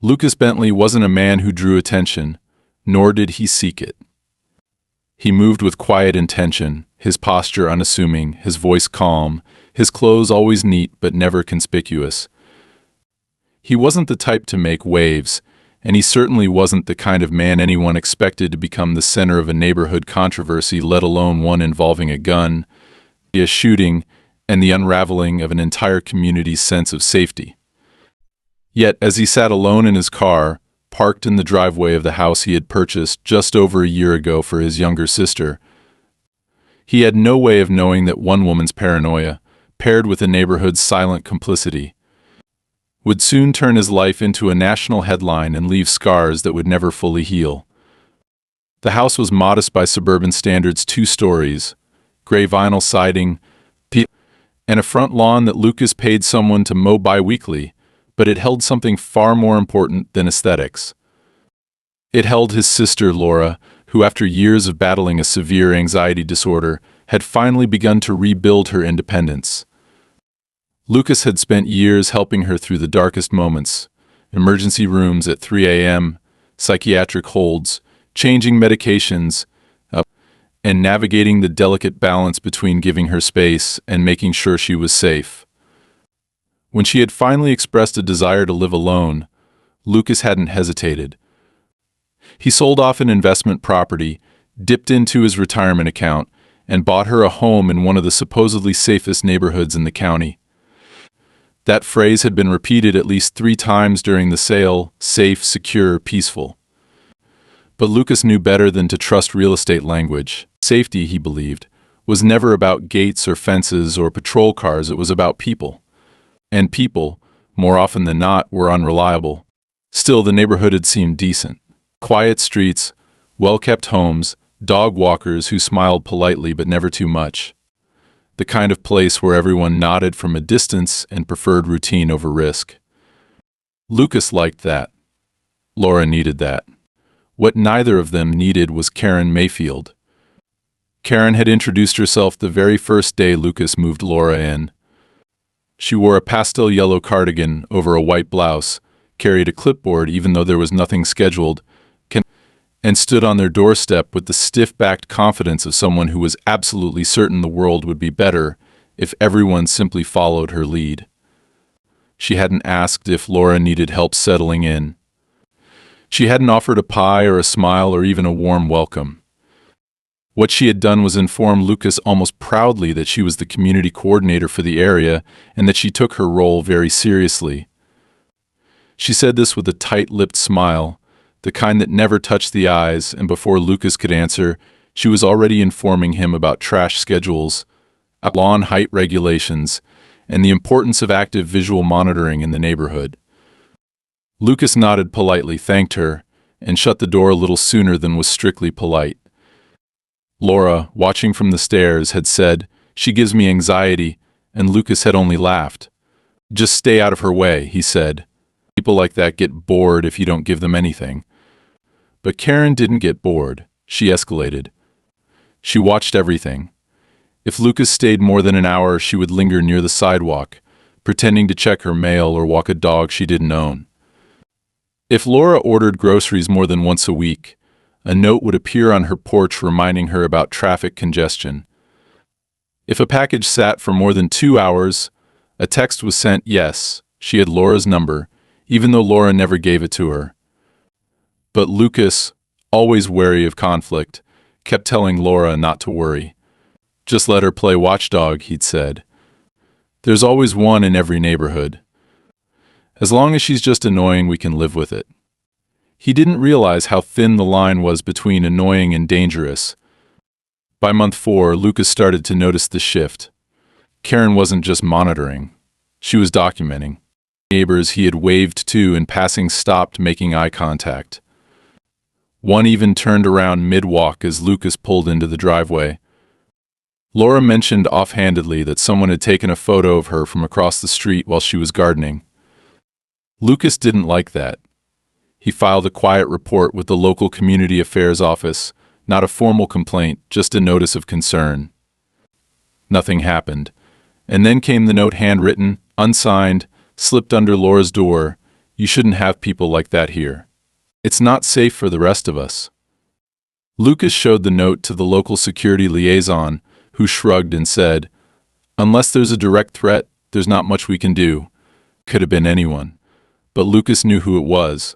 Lucas Bentley wasn't a man who drew attention, nor did he seek it. He moved with quiet intention, his posture unassuming, his voice calm, his clothes always neat but never conspicuous. He wasn't the type to make waves, and he certainly wasn't the kind of man anyone expected to become the center of a neighborhood controversy, let alone one involving a gun, a shooting, and the unraveling of an entire community's sense of safety. Yet, as he sat alone in his car, parked in the driveway of the house he had purchased just over a year ago for his younger sister, he had no way of knowing that one woman's paranoia, paired with the neighborhood's silent complicity, would soon turn his life into a national headline and leave scars that would never fully heal. The house was modest by suburban standards, 2 stories, gray vinyl siding, and a front lawn that Lucas paid someone to mow bi-weekly, but it held something far more important than aesthetics. It held his sister Laura, who after years of battling a severe anxiety disorder, had finally begun to rebuild her independence. Lucas had spent years helping her through the darkest moments, emergency rooms at 3 a.m., psychiatric holds, changing medications, and navigating the delicate balance between giving her space and making sure she was safe. When she had finally expressed a desire to live alone, Lucas hadn't hesitated. He sold off an investment property, dipped into his retirement account, and bought her a home in one of the supposedly safest neighborhoods in the county. That phrase had been repeated at least 3 times during the sale: safe, secure, peaceful. But Lucas knew better than to trust real estate language. Safety, he believed, was never about gates or fences or patrol cars. It was about people. And people, more often than not, were unreliable. Still, the neighborhood had seemed decent. Quiet streets, well-kept homes, dog walkers who smiled politely but never too much. The kind of place where everyone nodded from a distance and preferred routine over risk. Lucas liked that. Laura needed that. What neither of them needed was Karen Mayfield. Karen had introduced herself the very first day Lucas moved Laura in. She wore a pastel yellow cardigan over a white blouse, carried a clipboard even though there was nothing scheduled, and stood on their doorstep with the stiff-backed confidence of someone who was absolutely certain the world would be better if everyone simply followed her lead. She hadn't asked if Laura needed help settling in. She hadn't offered a pie or a smile or even a warm welcome. What she had done was inform Lucas almost proudly that she was the community coordinator for the area and that she took her role very seriously. She said this with a tight-lipped smile, the kind that never touched the eyes, and before Lucas could answer, she was already informing him about trash schedules, lawn height regulations, and the importance of active visual monitoring in the neighborhood. Lucas nodded politely, thanked her, and shut the door a little sooner than was strictly polite. Laura, watching from the stairs, had said, "She gives me anxiety," and Lucas had only laughed. "Just stay out of her way," he said. "People like that get bored if you don't give them anything." But Karen didn't get bored. She escalated. She watched everything. If Lucas stayed more than an hour, she would linger near the sidewalk, pretending to check her mail or walk a dog she didn't own. If Laura ordered groceries more than once a week, a note would appear on her porch reminding her about traffic congestion. If a package sat for more than 2 hours, a text was sent. Yes, she had Laura's number, even though Laura never gave it to her. But Lucas, always wary of conflict, kept telling Laura not to worry. "Just let her play watchdog," he'd said. "There's always one in every neighborhood. As long as she's just annoying, we can live with it." He didn't realize how thin the line was between annoying and dangerous. By month 4, Lucas started to notice the shift. Karen wasn't just monitoring. She was documenting. Neighbors he had waved to in passing stopped making eye contact. One even turned around mid-walk as Lucas pulled into the driveway. Laura mentioned offhandedly that someone had taken a photo of her from across the street while she was gardening. Lucas didn't like that. He filed a quiet report with the local community affairs office, not a formal complaint, just a notice of concern. Nothing happened. And then came the note, handwritten, unsigned, slipped under Laura's door. You shouldn't have people like that here. It's not safe for the rest of us." Lucas showed the note to the local security liaison, who shrugged and said, "Unless there's a direct threat, there's not much we can do." Could have been anyone. But Lucas knew who it was.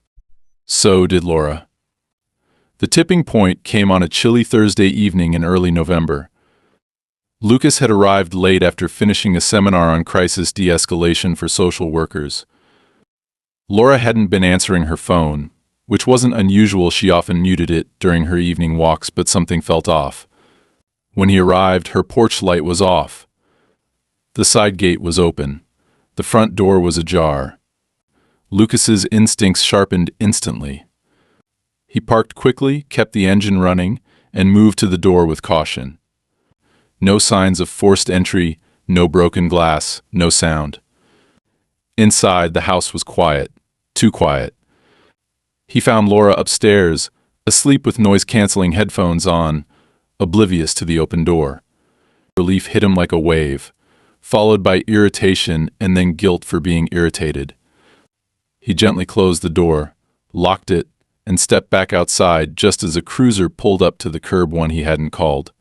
So did Laura. The tipping point came on a chilly Thursday evening in early November. Lucas had arrived late after finishing a seminar on crisis de-escalation for social workers. Laura hadn't been answering her phone, which wasn't unusual. She often muted it during her evening walks, but something felt off. When he arrived, her porch light was off. The side gate was open. The front door was ajar. Lucas's instincts sharpened instantly. He parked quickly, kept the engine running, and moved to the door with caution. No signs of forced entry, no broken glass, no sound. Inside, the house was quiet, too quiet. He found Laura upstairs, asleep with noise-canceling headphones on, oblivious to the open door. Relief hit him like a wave, followed by irritation and then guilt for being irritated. He gently closed the door, locked it, and stepped back outside just as a cruiser pulled up to the curb, one he hadn't called.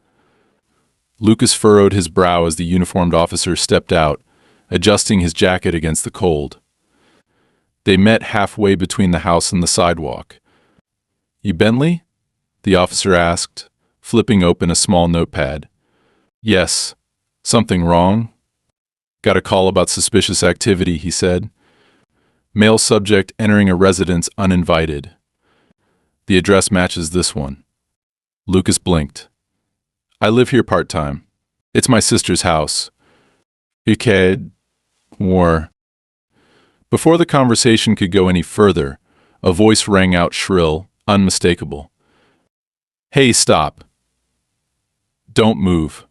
Lucas furrowed his brow as the uniformed officer stepped out, adjusting his jacket against the cold. They met halfway between the house and the sidewalk. "You Bentley?" the officer asked, flipping open a small notepad. "Yes. Something wrong?" "Got a call about suspicious activity," he said. "Male subject entering a residence uninvited. The address matches this one." Lucas blinked. "I live here part-time. It's my sister's house." "Okay. War." Before the conversation could go any further, a voice rang out shrill, unmistakable. "Hey, stop. Don't move."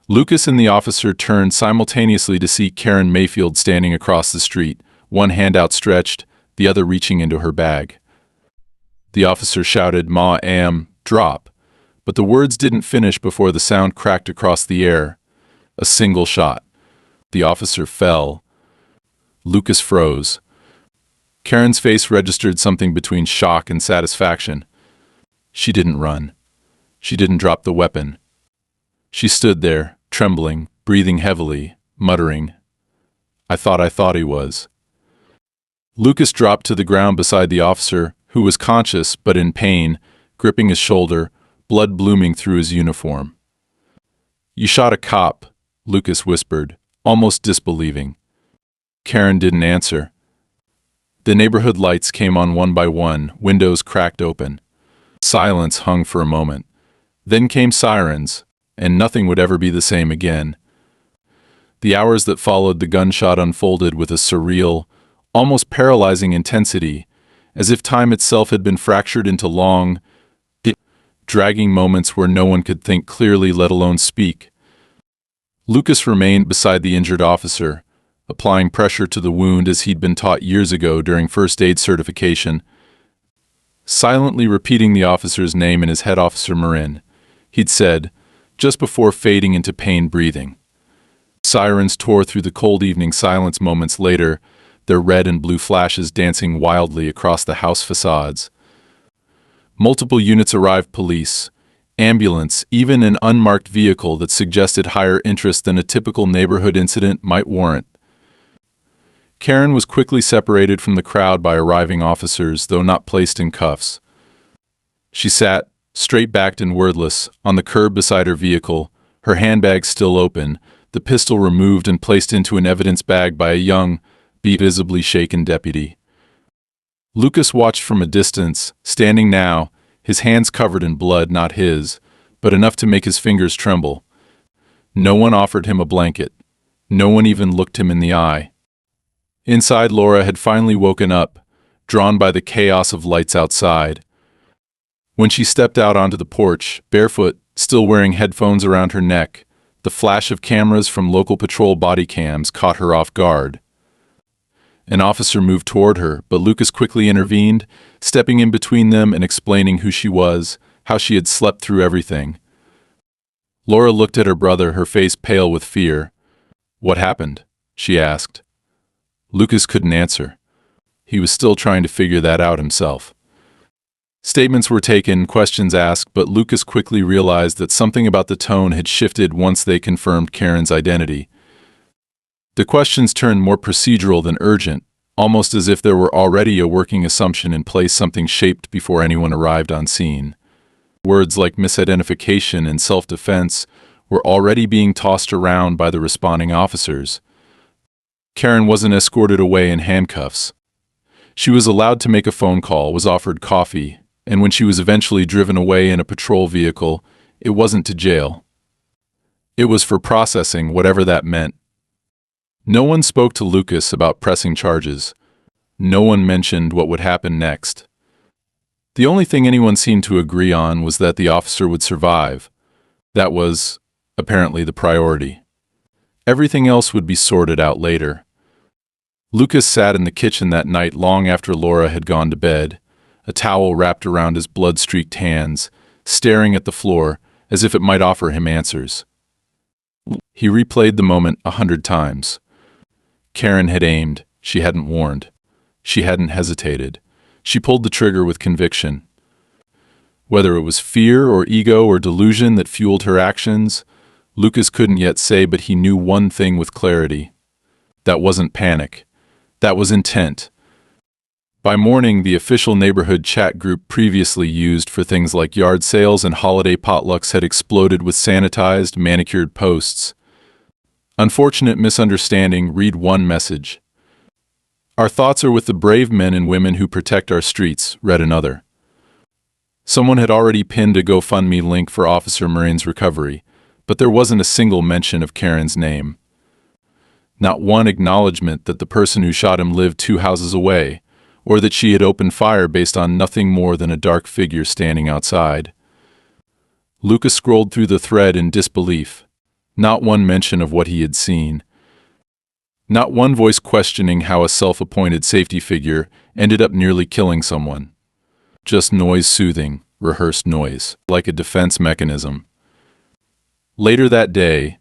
Lucas and the officer turned simultaneously to see Karen Mayfield standing across the street, one hand outstretched, the other reaching into her bag. The officer shouted, "Ma am, drop," but the words didn't finish before the sound cracked across the air. A single shot. The officer fell. Lucas froze. Karen's face registered something between shock and satisfaction. She didn't run. She didn't drop the weapon. She stood there, trembling, breathing heavily, muttering, I thought he was." Lucas dropped to the ground beside the officer, who was conscious but in pain, gripping his shoulder, blood blooming through his uniform. "You shot a cop," Lucas whispered, almost disbelieving. Karen didn't answer. The neighborhood lights came on one by one, windows cracked open. Silence hung for a moment. Then came sirens, and nothing would ever be the same again. The hours that followed the gunshot unfolded with a surreal, almost paralyzing intensity, as if time itself had been fractured into long, dragging moments where no one could think clearly, let alone speak. Lucas remained beside the injured officer, applying pressure to the wound as he'd been taught years ago during first aid certification, silently repeating the officer's name and his head officer Marin, he'd said, just before fading into pain breathing. Sirens tore through the cold evening silence moments later, their red and blue flashes dancing wildly across the house facades. Multiple units arrived: police, ambulance, even an unmarked vehicle that suggested higher interest than a typical neighborhood incident might warrant. Karen was quickly separated from the crowd by arriving officers, though not placed in cuffs. She sat, straight-backed and wordless, on the curb beside her vehicle, her handbag still open, the pistol removed and placed into an evidence bag by a young, visibly shaken deputy. Lucas watched from a distance, standing now, his hands covered in blood, not his, but enough to make his fingers tremble. No one offered him a blanket. No one even looked him in the eye. Inside, Laura had finally woken up, drawn by the chaos of lights outside. When she stepped out onto the porch, barefoot, still wearing headphones around her neck, the flash of cameras from local patrol body cams caught her off guard. An officer moved toward her, but Lucas quickly intervened, stepping in between them and explaining who she was, how she had slept through everything. Laura looked at her brother, her face pale with fear. "What happened?" she asked. Lucas couldn't answer. He was still trying to figure that out himself. Statements were taken, questions asked, but Lucas quickly realized that something about the tone had shifted once they confirmed Karen's identity. The questions turned more procedural than urgent, almost as if there were already a working assumption in place, something shaped before anyone arrived on scene. Words like misidentification and self-defense were already being tossed around by the responding officers. Karen wasn't escorted away in handcuffs. She was allowed to make a phone call, was offered coffee, and when she was eventually driven away in a patrol vehicle, it wasn't to jail. It was for processing, whatever that meant. No one spoke to Lucas about pressing charges. No one mentioned what would happen next. The only thing anyone seemed to agree on was that the officer would survive. That was, apparently, the priority. Everything else would be sorted out later. Lucas sat in the kitchen that night long after Laura had gone to bed, a towel wrapped around his blood-streaked hands, staring at the floor as if it might offer him answers. He replayed the moment 100 times. Karen had aimed. She hadn't warned. She hadn't hesitated. She pulled the trigger with conviction. Whether it was fear or ego or delusion that fueled her actions, Lucas couldn't yet say, but he knew one thing with clarity. That wasn't panic. That was intent. By morning, the official neighborhood chat group previously used for things like yard sales and holiday potlucks had exploded with sanitized, manicured posts. Unfortunate misunderstanding, read one message. Our thoughts are with the brave men and women who protect our streets, read another. Someone had already pinned a GoFundMe link for Officer Marin's recovery, but there wasn't a single mention of Karen's name. Not one acknowledgement that the person who shot him lived 2 houses away, or that she had opened fire based on nothing more than a dark figure standing outside. Lucas scrolled through the thread in disbelief. Not one mention of what he had seen. Not one voice questioning how a self-appointed safety figure ended up nearly killing someone. Just noise soothing, rehearsed noise, like a defense mechanism. Later that day,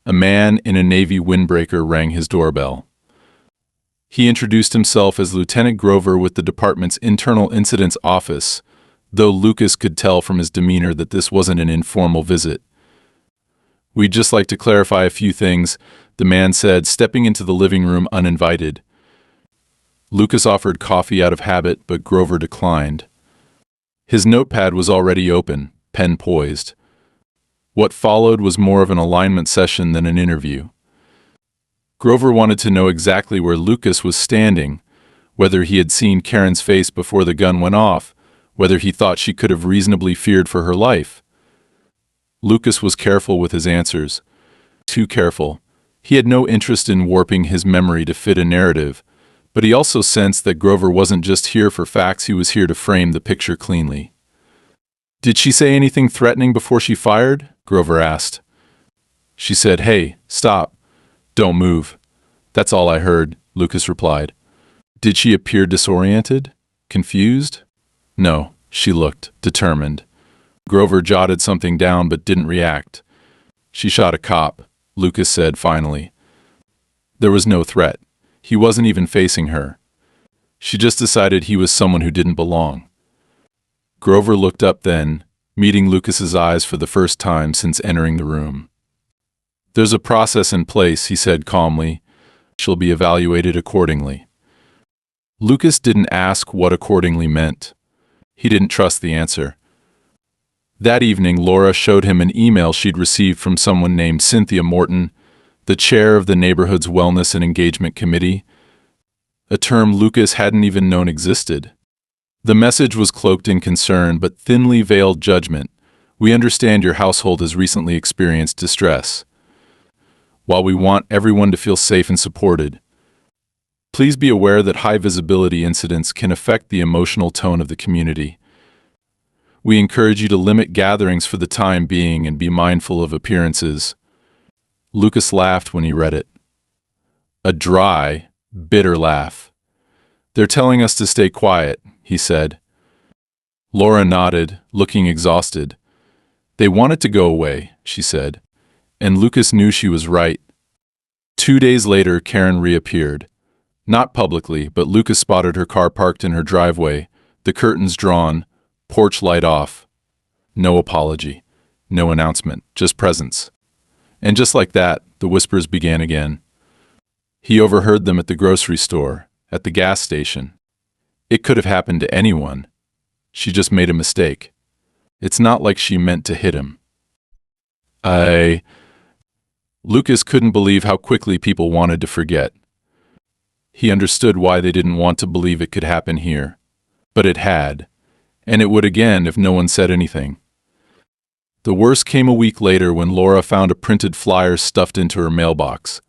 a man in a Navy windbreaker rang his doorbell. He introduced himself as Lieutenant Grover with the department's Internal Incidents Office, though Lucas could tell from his demeanor that this wasn't an informal visit. "We'd just like to clarify a few things," the man said, stepping into the living room uninvited. Lucas offered coffee out of habit, but Grover declined. His notepad was already open, pen poised. What followed was more of an alignment session than an interview. Grover wanted to know exactly where Lucas was standing, whether he had seen Karen's face before the gun went off, whether he thought she could have reasonably feared for her life. Lucas was careful with his answers. Too careful. He had no interest in warping his memory to fit a narrative, but he also sensed that Grover wasn't just here for facts, he was here to frame the picture cleanly. "Did she say anything threatening before she fired?" Grover asked. "She said, 'Hey, stop. Don't move.' That's all I heard," Lucas replied. "Did she appear disoriented? Confused?" "No," she looked, determined. Grover jotted something down but didn't react. "She shot a cop," Lucas said finally. There was no threat. He wasn't even facing her. She just decided he was someone who didn't belong. Grover looked up then, meeting Lucas's eyes for the first time since entering the room. "There's a process in place," he said calmly. "She'll be evaluated accordingly." Lucas didn't ask what accordingly meant. He didn't trust the answer. That evening, Laura showed him an email she'd received from someone named Cynthia Morton, the chair of the neighborhood's Wellness and Engagement Committee, a term Lucas hadn't even known existed. The message was cloaked in concern but thinly veiled judgment. "We understand your household has recently experienced distress. While we want everyone to feel safe and supported, please be aware that high-visibility incidents can affect the emotional tone of the community. We encourage you to limit gatherings for the time being and be mindful of appearances." Lucas laughed when he read it. A dry, bitter laugh. "They're telling us to stay quiet," he said. Laura nodded, looking exhausted. "They want it to go away," she said. And Lucas knew she was right. 2 days later, Karen reappeared. Not publicly, but Lucas spotted her car parked in her driveway, the curtains drawn, porch light off. No apology, no announcement, just presence. And just like that, the whispers began again. He overheard them at the grocery store, at the gas station. It could have happened to anyone. She just made a mistake. It's not like she meant to hit him. Lucas couldn't believe how quickly people wanted to forget. He understood why they didn't want to believe it could happen here. But it had, and it would again if no one said anything. The worst came a week later when Laura found a printed flyer stuffed into her mailbox.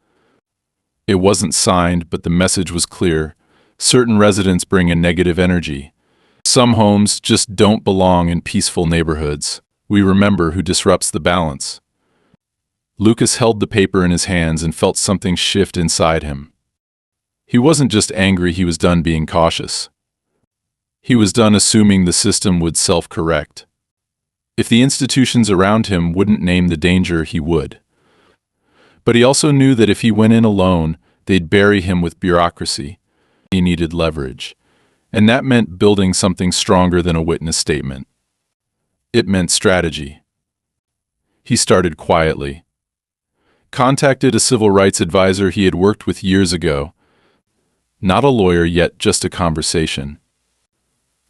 It wasn't signed, but the message was clear. Certain residents bring a negative energy. Some homes just don't belong in peaceful neighborhoods. We remember who disrupts the balance. Lucas held the paper in his hands and felt something shift inside him. He wasn't just angry, he was done being cautious. He was done assuming the system would self-correct. If the institutions around him wouldn't name the danger, he would. But he also knew that if he went in alone, they'd bury him with bureaucracy. He needed leverage. And that meant building something stronger than a witness statement. It meant strategy. He started quietly. Contacted a civil rights advisor he had worked with years ago. Not a lawyer yet, just a conversation.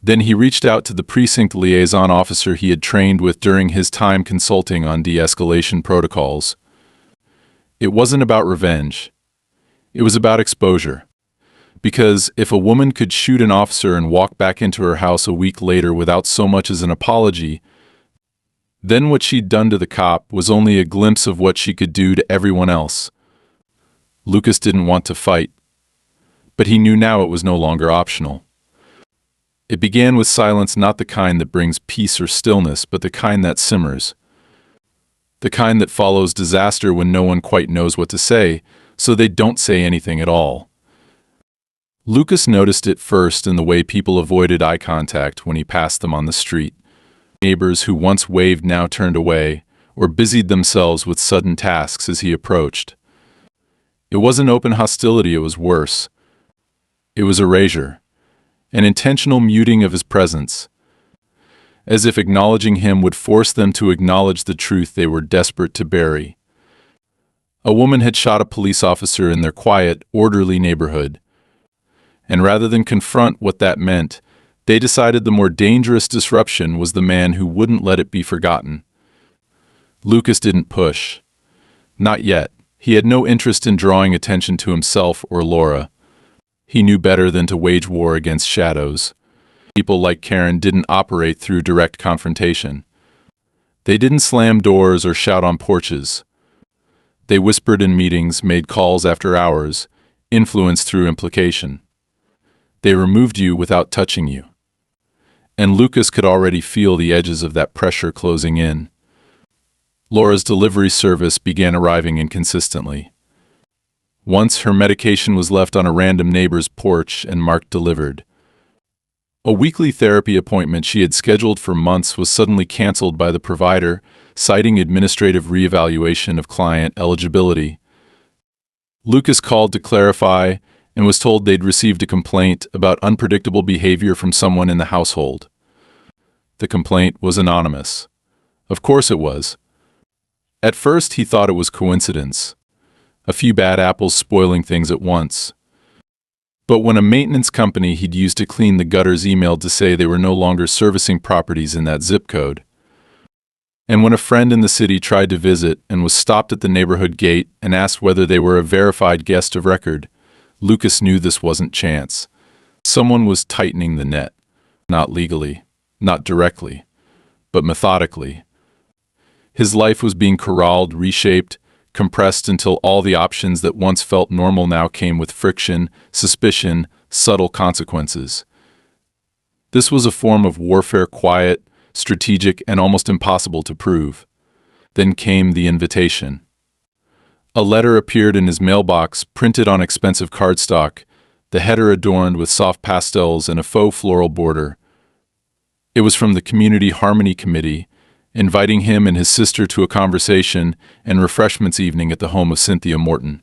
Then he reached out to the precinct liaison officer he had trained with during his time consulting on de-escalation protocols. It wasn't about revenge. It was about exposure. Because if a woman could shoot an officer and walk back into her house a week later without so much as an apology, then what she'd done to the cop was only a glimpse of what she could do to everyone else. Lucas didn't want to fight, but he knew now it was no longer optional. It began with silence, not the kind that brings peace or stillness, but the kind that simmers. The kind that follows disaster when no one quite knows what to say, so they don't say anything at all. Lucas noticed it first in the way people avoided eye contact when he passed them on the street. Neighbors who once waved now turned away, or busied themselves with sudden tasks as he approached. It wasn't open hostility, it was worse. It was erasure, an intentional muting of his presence, as if acknowledging him would force them to acknowledge the truth they were desperate to bury. A woman had shot a police officer in their quiet, orderly neighborhood. And rather than confront what that meant, they decided the more dangerous disruption was the man who wouldn't let it be forgotten. Lucas didn't push. Not yet. He had no interest in drawing attention to himself or Laura. He knew better than to wage war against shadows. People like Karen didn't operate through direct confrontation. They didn't slam doors or shout on porches. They whispered in meetings, made calls after hours, influenced through implication. They removed you without touching you. And Lucas could already feel the edges of that pressure closing in. Laura's delivery service began arriving inconsistently. Once her medication was left on a random neighbor's porch and marked delivered. A weekly therapy appointment she had scheduled for months was suddenly canceled by the provider, citing administrative reevaluation of client eligibility. Lucas called to clarify and was told they'd received a complaint about unpredictable behavior from someone in the household. The complaint was anonymous. Of course it was. At first he thought it was coincidence. A few bad apples spoiling things at once. But when a maintenance company he'd used to clean the gutters emailed to say they were no longer servicing properties in that zip code. And when a friend in the city tried to visit and was stopped at the neighborhood gate and asked whether they were a verified guest of record, Lucas knew this wasn't chance. Someone was tightening the net. Not legally, not directly, but methodically. His life was being corralled, reshaped, compressed until all the options that once felt normal now came with friction, suspicion, subtle consequences. This was a form of warfare, quiet, strategic, and almost impossible to prove. Then came the invitation. A letter appeared in his mailbox, printed on expensive cardstock, the header adorned with soft pastels and a faux floral border. It was from the Community Harmony Committee, inviting him and his sister to a conversation and refreshments evening at the home of Cynthia Morton.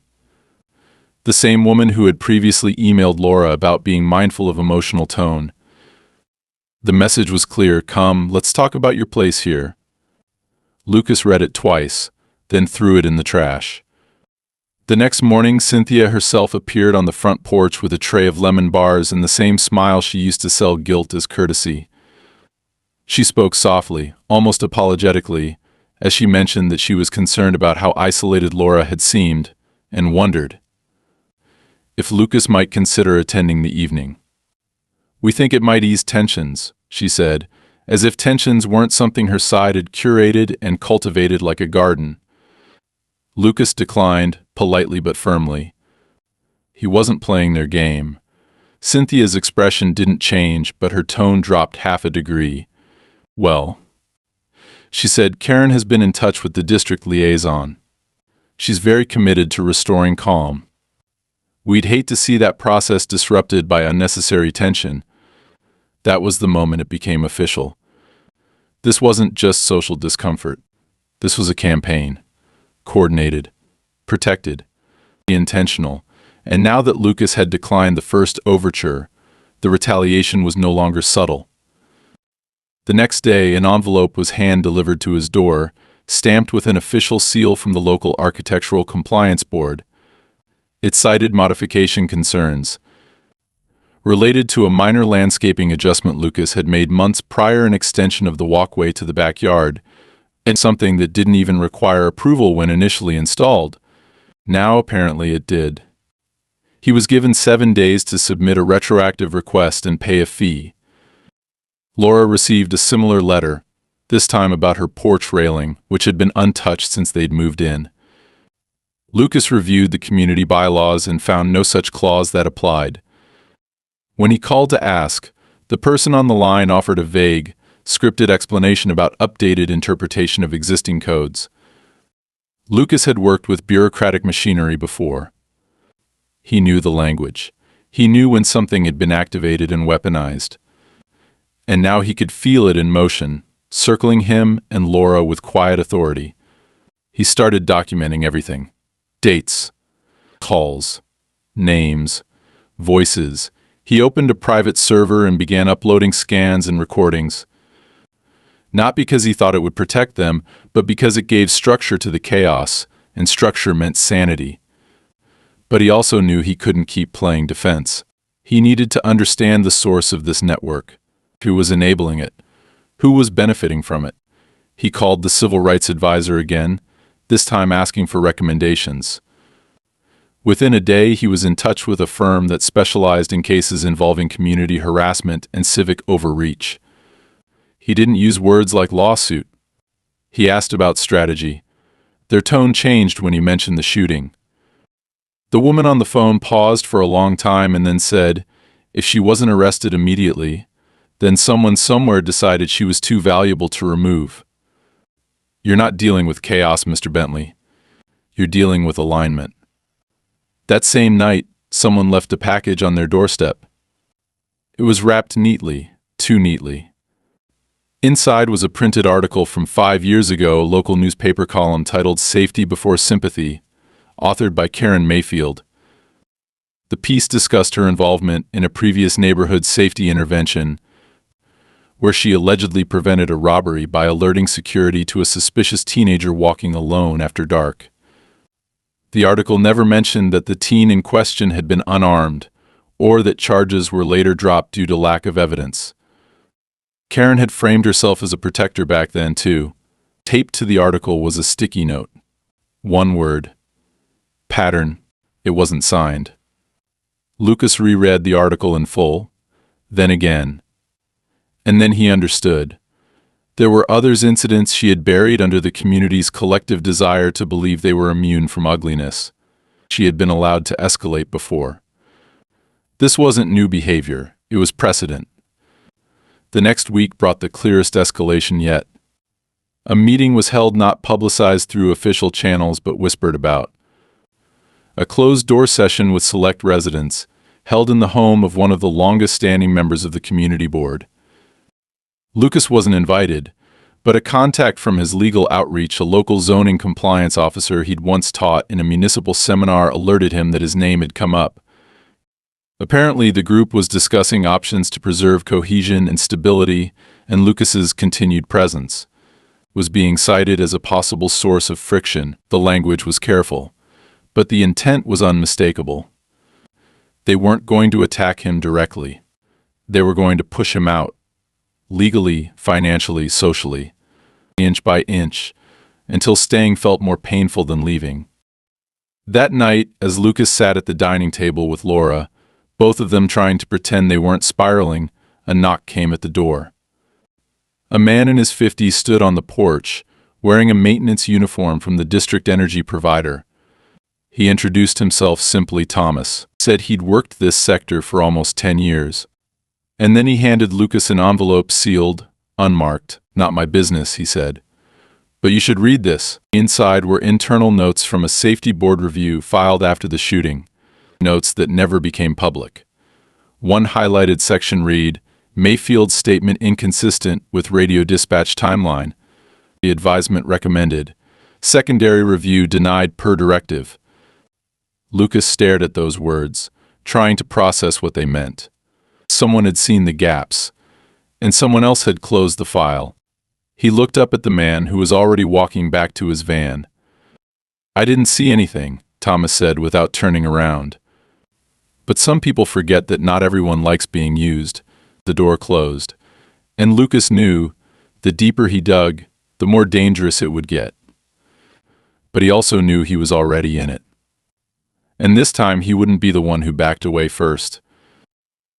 The same woman who had previously emailed Laura about being mindful of emotional tone. The message was clear: "Come, let's talk about your place here." Lucas read it twice, then threw it in the trash. The next morning, Cynthia herself appeared on the front porch with a tray of lemon bars and the same smile she used to sell guilt as courtesy. She spoke softly, almost apologetically, as she mentioned that she was concerned about how isolated Laura had seemed, and wondered if Lucas might consider attending the evening. "We think it might ease tensions," she said, as if tensions weren't something her side had curated and cultivated like a garden. Lucas declined, politely but firmly. He wasn't playing their game. Cynthia's expression didn't change, but her tone dropped half a degree. "Well," she said, "Karen has been in touch with the district liaison. She's very committed to restoring calm. We'd hate to see that process disrupted by unnecessary tension." That was the moment it became official. This wasn't just social discomfort. This was a campaign. Coordinated, protected, intentional, and now that Lucas had declined the first overture, the retaliation was no longer subtle. The next day, an envelope was hand-delivered to his door, stamped with an official seal from the local Architectural Compliance Board. It cited modification concerns related to a minor landscaping adjustment Lucas had made months prior, an extension of the walkway to the backyard, and something that didn't even require approval when initially installed. Now apparently it did. He was given 7 days to submit a retroactive request and pay a fee. Laura received a similar letter, this time about her porch railing, which had been untouched since they'd moved in. Lucas reviewed the community bylaws and found no such clause that applied. When he called to ask, the person on the line offered a vague, scripted explanation about updated interpretation of existing codes. Lucas had worked with bureaucratic machinery before. He knew the language. He knew when something had been activated and weaponized. And now he could feel it in motion, circling him and Laura with quiet authority. He started documenting everything. Dates, calls, names, voices. He opened a private server and began uploading scans and recordings. Not because he thought it would protect them, but because it gave structure to the chaos, and structure meant sanity. But he also knew he couldn't keep playing defense. He needed to understand the source of this network. Who was enabling it? Who was benefiting from it? He called the civil rights advisor again, this time asking for recommendations. Within a day, he was in touch with a firm that specialized in cases involving community harassment and civic overreach. He didn't use words like lawsuit. He asked about strategy. Their tone changed when he mentioned the shooting. The woman on the phone paused for a long time and then said, if she wasn't arrested immediately, then someone somewhere decided she was too valuable to remove. You're not dealing with chaos, Mr. Bentley. You're dealing with alignment. That same night, someone left a package on their doorstep. It was wrapped neatly, too neatly. Inside was a printed article from 5 years ago, a local newspaper column titled Safety Before Sympathy, authored by Karen Mayfield. The piece discussed her involvement in a previous neighborhood safety intervention, where she allegedly prevented a robbery by alerting security to a suspicious teenager walking alone after dark. The article never mentioned that the teen in question had been unarmed, or that charges were later dropped due to lack of evidence. Karen had framed herself as a protector back then, too. Taped to the article was a sticky note. One word. Pattern. It wasn't signed. Lucas reread the article in full, then again. And then he understood. There were others incidents she had buried under the community's collective desire to believe they were immune from ugliness. She had been allowed to escalate before. This wasn't new behavior, it was precedent. The next week brought the clearest escalation yet. A meeting was held, not publicized through official channels but whispered about. A closed-door session with select residents, held in the home of one of the longest-standing members of the community board. Lucas wasn't invited, But a contact from his legal outreach, a local zoning compliance officer he'd once taught in a municipal seminar, alerted him that his name had come up. Apparently, the group was discussing options to preserve cohesion and stability, and Lucas's continued presence was being cited as a possible source of friction. The language was careful, but the intent was unmistakable. They weren't going to attack him directly. They were going to push him out, legally, financially, socially, inch by inch, until staying felt more painful than leaving. That night, as Lucas sat at the dining table with Laura, both of them trying to pretend they weren't spiraling, a knock came at the door. A man in his 50s stood on the porch, wearing a maintenance uniform from the district energy provider. He introduced himself simply Thomas, said he'd worked this sector for almost 10 years. And then he handed Lucas an envelope sealed, unmarked. "Not my business," he said. "But you should read this." Inside were internal notes from a safety board review filed after the shooting, notes that never became public. One highlighted section read, "Mayfield's statement inconsistent with radio dispatch timeline. The advisement recommended. Secondary review denied per directive." Lucas stared at those words, trying to process what they meant. Someone had seen the gaps, and someone else had closed the file. He looked up at the man who was already walking back to his van. "I didn't see anything," Thomas said without turning around. But some people forget that not everyone likes being used. The door closed, and Lucas knew the deeper he dug, the more dangerous it would get. But he also knew he was already in it. And this time he wouldn't be the one who backed away first.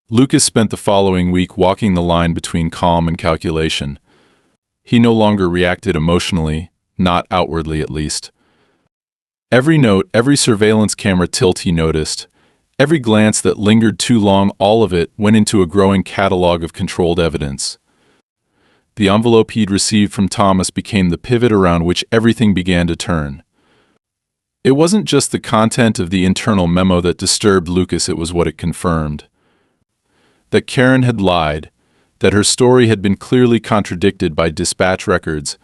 Lucas spent the following week walking the line between calm and calculation. He no longer reacted emotionally, not outwardly at least. Every note, every surveillance camera tilt he noticed, every glance that lingered too long, all of it went into a growing catalog of controlled evidence. The envelope he'd received from Thomas became the pivot around which everything began to turn. It wasn't just the content of the internal memo that disturbed Lucas, it was what it confirmed. That Karen had lied, that her story had been clearly contradicted by dispatch records,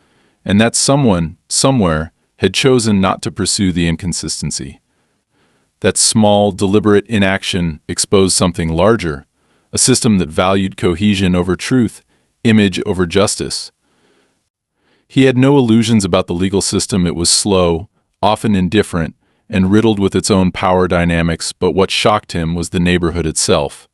and that someone, somewhere, had chosen not to pursue the inconsistency. That small, deliberate inaction exposed something larger, a system that valued cohesion over truth, image over justice. He had no illusions about the legal system. It was slow, often indifferent, and riddled with its own power dynamics, but what shocked him was the neighborhood itself.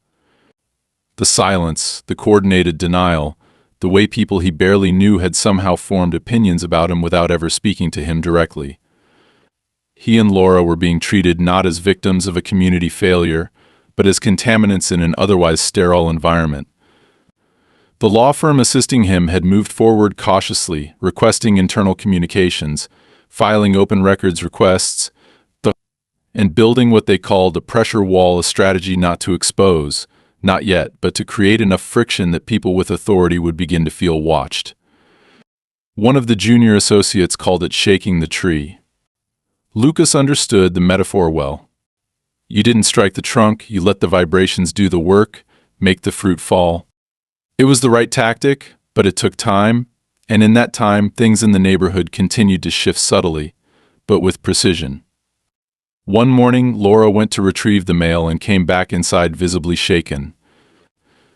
The silence, the coordinated denial, the way people he barely knew had somehow formed opinions about him without ever speaking to him directly. He and Laura were being treated not as victims of a community failure, but as contaminants in an otherwise sterile environment. The law firm assisting him had moved forward cautiously, requesting internal communications, filing open records requests, and building what they called a pressure wall, a strategy not to expose, not yet, but to create enough friction that people with authority would begin to feel watched. One of the junior associates called it shaking the tree. Lucas understood the metaphor well. You didn't strike the trunk, you let the vibrations do the work, make the fruit fall. It was the right tactic, but it took time, and in that time, things in the neighborhood continued to shift subtly, but with precision. One morning, Laura went to retrieve the mail and came back inside visibly shaken.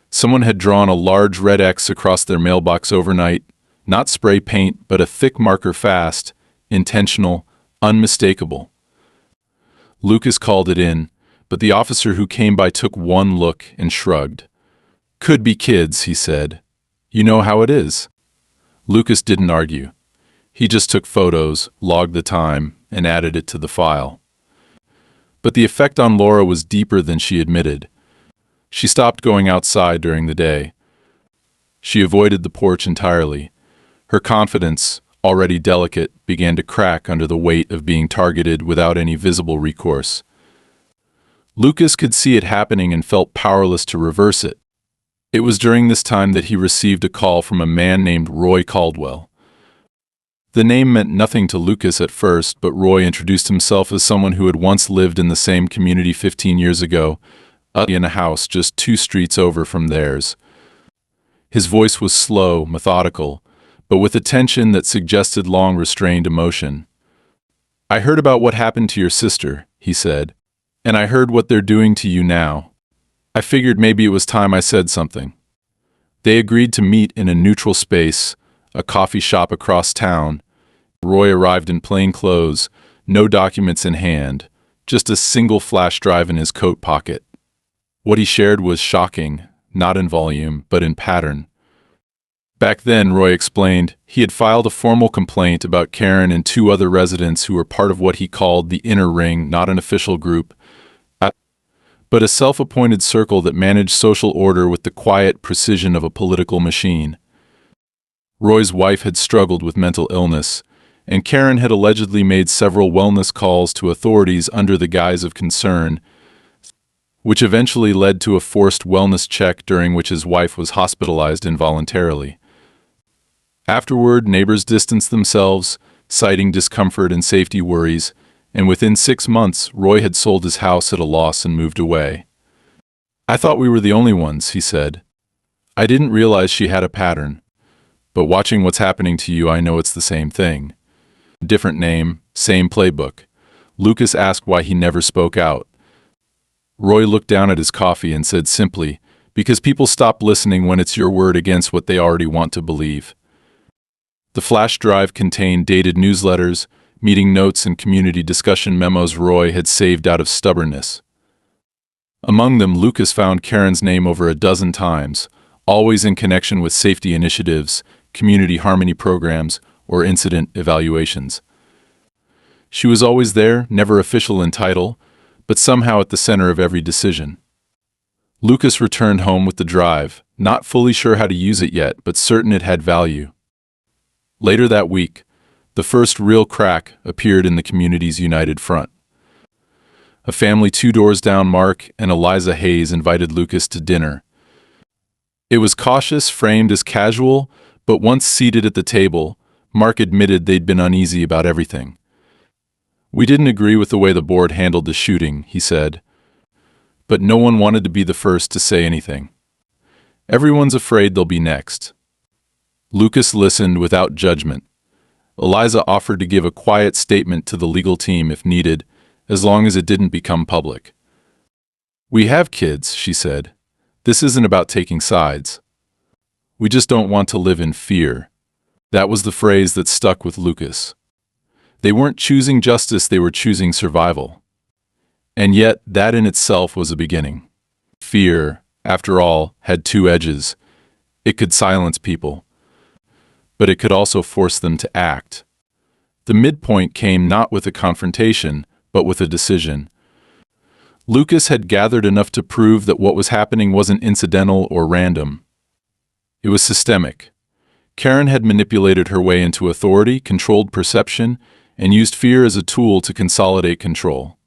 Someone had drawn a large red X across their mailbox overnight, not spray paint, but a thick marker, fast, intentional, unmistakable. Lucas called it in, but the officer who came by took one look and shrugged. "Could be kids," he said. "You know how it is." Lucas didn't argue. He just took photos, logged the time, and added it to the file. But the effect on Laura was deeper than she admitted. She stopped going outside during the day. She avoided the porch entirely. Her confidence, already delicate, began to crack under the weight of being targeted without any visible recourse. Lucas could see it happening and felt powerless to reverse it. It was during this time that he received a call from a man named Roy Caldwell. The name meant nothing to Lucas at first, but Roy introduced himself as someone who had once lived in the same community 15 years ago, in a house just 2 streets over from theirs. His voice was slow, methodical, but with a tension that suggested long-restrained emotion. "I heard about what happened to your sister," he said, "and I heard what they're doing to you now. I figured maybe it was time I said something." They agreed to meet in a neutral space, a coffee shop across town. Roy arrived in plain clothes, no documents in hand, just a single flash drive in his coat pocket. What he shared was shocking, not in volume, but in pattern. Back then, Roy explained, he had filed a formal complaint about Karen and two other residents who were part of what he called the inner ring, not an official group, but a self-appointed circle that managed social order with the quiet precision of a political machine. Roy's wife had struggled with mental illness, and Karen had allegedly made several wellness calls to authorities under the guise of concern, which eventually led to a forced wellness check during which his wife was hospitalized involuntarily. Afterward, neighbors distanced themselves, citing discomfort and safety worries, and within 6 months, Roy had sold his house at a loss and moved away. "I thought we were the only ones," he said. "I didn't realize she had a pattern. But watching what's happening to you, I know it's the same thing. Different name, same playbook." Lucas asked why he never spoke out. Roy looked down at his coffee and said simply, "Because people stop listening when it's your word against what they already want to believe." The flash drive contained dated newsletters, meeting notes, and community discussion memos Roy had saved out of stubbornness. Among them, Lucas found Karen's name over a dozen times, always in connection with safety initiatives, community harmony programs, or incident evaluations. She was always there, never official in title, but somehow at the center of every decision. Lucas returned home with the drive, not fully sure how to use it yet, but certain it had value. Later that week, the first real crack appeared in the community's united front. A family 2 doors down, Mark and Eliza Hayes, invited Lucas to dinner. It was cautious, framed as casual, but once seated at the table, Mark admitted they'd been uneasy about everything. "We didn't agree with the way the board handled the shooting," he said, "but no one wanted to be the first to say anything. Everyone's afraid they'll be next." Lucas listened without judgment. Eliza offered to give a quiet statement to the legal team if needed, as long as it didn't become public. "We have kids," she said. "This isn't about taking sides. We just don't want to live in fear." That was the phrase that stuck with Lucas. They weren't choosing justice, they were choosing survival. And yet, that in itself was a beginning. Fear, after all, had 2 edges. It could silence people, but it could also force them to act. The midpoint came not with a confrontation, but with a decision. Lucas had gathered enough to prove that what was happening wasn't incidental or random. It was systemic. Karen had manipulated her way into authority, controlled perception, and used fear as a tool to consolidate control.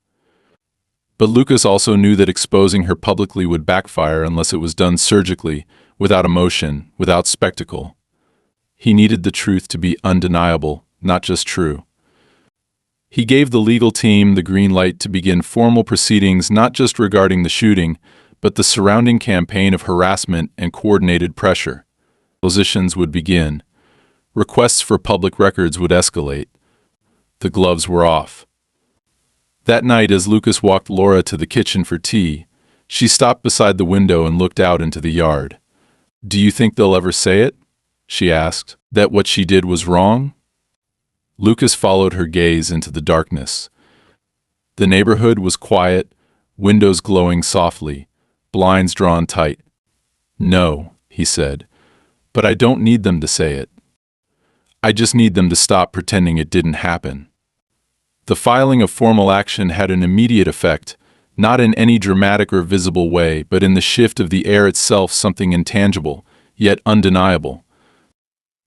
But Lucas also knew that exposing her publicly would backfire unless it was done surgically, without emotion, without spectacle. He needed the truth to be undeniable, not just true. He gave the legal team the green light to begin formal proceedings not just regarding the shooting, but the surrounding campaign of harassment and coordinated pressure. Depositions would begin. Requests for public records would escalate. The gloves were off. That night, as Lucas walked Laura to the kitchen for tea, she stopped beside the window and looked out into the yard. "Do you think they'll ever say it?" she asked. "That what she did was wrong?" Lucas followed her gaze into the darkness. The neighborhood was quiet, windows glowing softly, blinds drawn tight. "No," he said, "but I don't need them to say it. I just need them to stop pretending it didn't happen." The filing of formal action had an immediate effect, not in any dramatic or visible way, but in the shift of the air itself, something intangible, yet undeniable.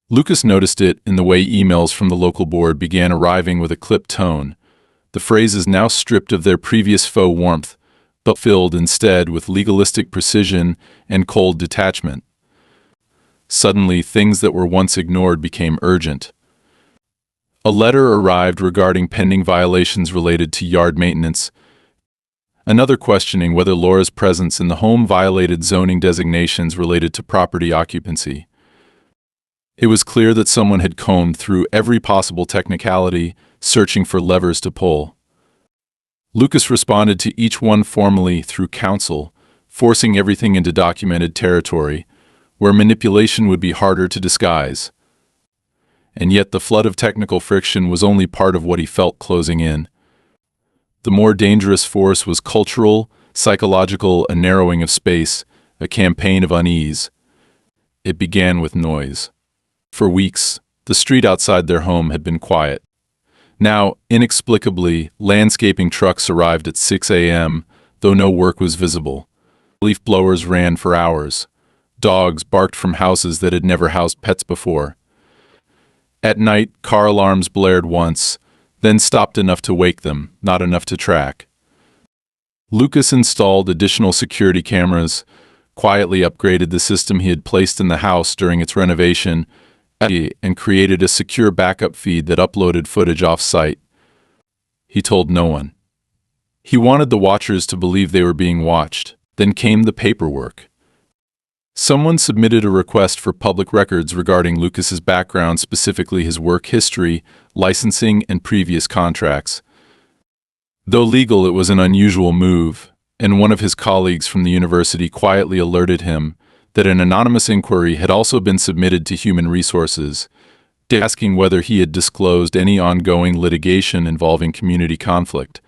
Lucas noticed it in the way emails from the local board began arriving with a clipped tone, the phrases now stripped of their previous faux warmth, but filled instead with legalistic precision and cold detachment. Suddenly, things that were once ignored became urgent. A letter arrived regarding pending violations related to yard maintenance, another questioning whether Laura's presence in the home violated zoning designations related to property occupancy. It was clear that someone had combed through every possible technicality, searching for levers to pull. Lucas responded to each one formally through counsel, forcing everything into documented territory, where manipulation would be harder to disguise. And yet the flood of technical friction was only part of what he felt closing in. The more dangerous force was cultural, psychological, a narrowing of space, a campaign of unease. It began with noise. For weeks, the street outside their home had been quiet. Now, inexplicably, landscaping trucks arrived at 6 a.m., though no work was visible. Leaf blowers ran for hours. Dogs barked from houses that had never housed pets before. At night, car alarms blared once, then stopped enough to wake them, not enough to track. Lucas installed additional security cameras, quietly upgraded the system he had placed in the house during its renovation, and created a secure backup feed that uploaded footage off-site. He told no one. He wanted the watchers to believe they were being watched. Then came the paperwork. Someone submitted a request for public records regarding Lucas's background, specifically his work history, licensing, and previous contracts. Though legal, it was an unusual move, and one of his colleagues from the university quietly alerted him that an anonymous inquiry had also been submitted to Human Resources, asking whether he had disclosed any ongoing litigation involving community conflict.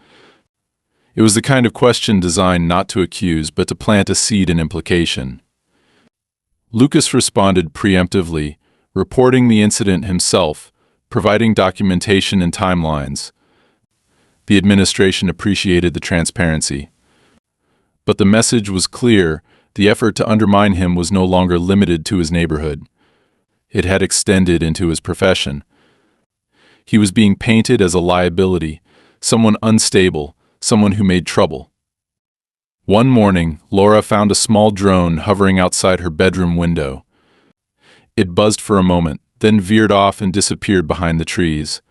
It was the kind of question designed not to accuse, but to plant a seed in implication. Lucas responded preemptively, reporting the incident himself, providing documentation and timelines. The administration appreciated the transparency. But the message was clear: the effort to undermine him was no longer limited to his neighborhood. It had extended into his profession. He was being painted as a liability, someone unstable, someone who made trouble. One morning, Laura found a small drone hovering outside her bedroom window. It buzzed for a moment, then veered off and disappeared behind the trees.